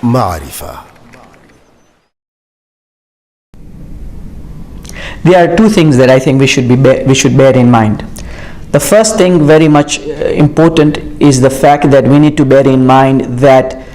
معرفة. There are two things that I think we should bear in mind. The first thing, very much important, is the fact that we need to bear in mind that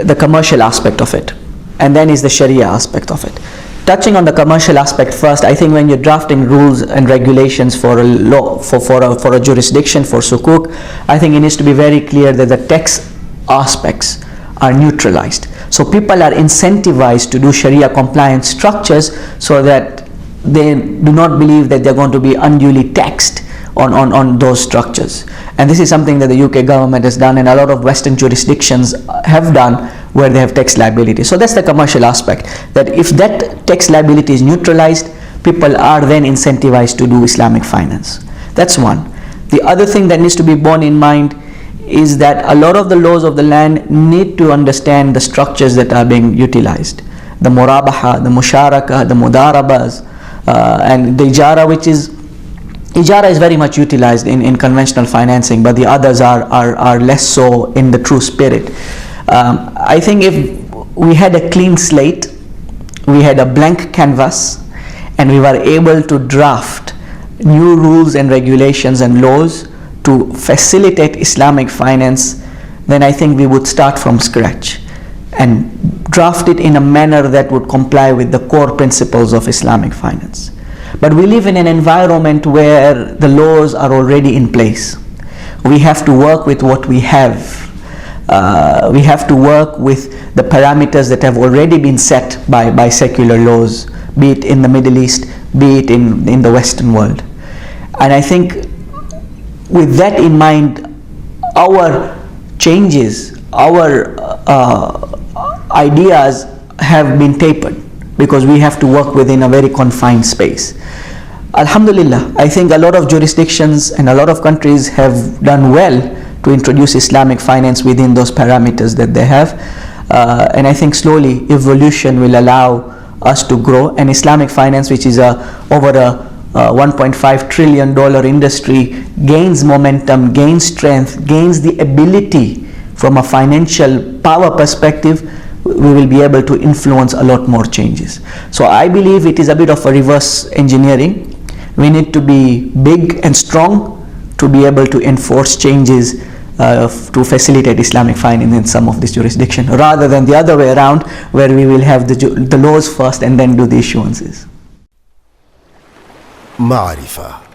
the commercial aspect of it, and then is the Sharia aspect of it. Touching on the commercial aspect first, I think when you're drafting rules and regulations for a law, for a jurisdiction, for Sukuk, I think it needs to be very clear that the tax aspects are neutralized. So people are incentivized to do Sharia compliant structures so that they do not believe that they're going to be unduly taxed on those structures. And this is something that the UK government has done, and a lot of Western jurisdictions have done, where they have tax liability. So that's the commercial aspect, that if that tax liability is neutralized, people are then incentivized to do Islamic finance. That's one. The other thing that needs to be borne in mind is that a lot of the laws of the land need to understand the structures that are being utilized. The murabaha, the musharaka, the mudarabas, and the ijara is very much utilized in conventional financing, but the others are less so in the true spirit. I think if we had a clean slate, we had a blank canvas, and we were able to draft new rules and regulations and laws to facilitate Islamic finance, then I think we would start from scratch and draft it in a manner that would comply with the core principles of Islamic finance. But we live in an environment where the laws are already in place. We have to work with what we have. We have to work with the parameters that have already been set by secular laws, be it in the Middle East, be it in the Western world. And I think with that in mind, our changes, our ideas have been tapered, because we have to work within a very confined space. Alhamdulillah, I think a lot of jurisdictions and a lot of countries have done well to introduce Islamic finance within those parameters that they have. And I think slowly evolution will allow us to grow, and Islamic finance, which is over a $1.5 trillion industry, gains momentum, gains strength, gains the ability from a financial power perspective. We will be able to influence a lot more changes. So I believe it is a bit of a reverse engineering. We need to be big and strong to be able to enforce changes to facilitate Islamic finance in some of these jurisdictions, rather than the other way around, where we will have the laws first and then do the issuances. معرفة.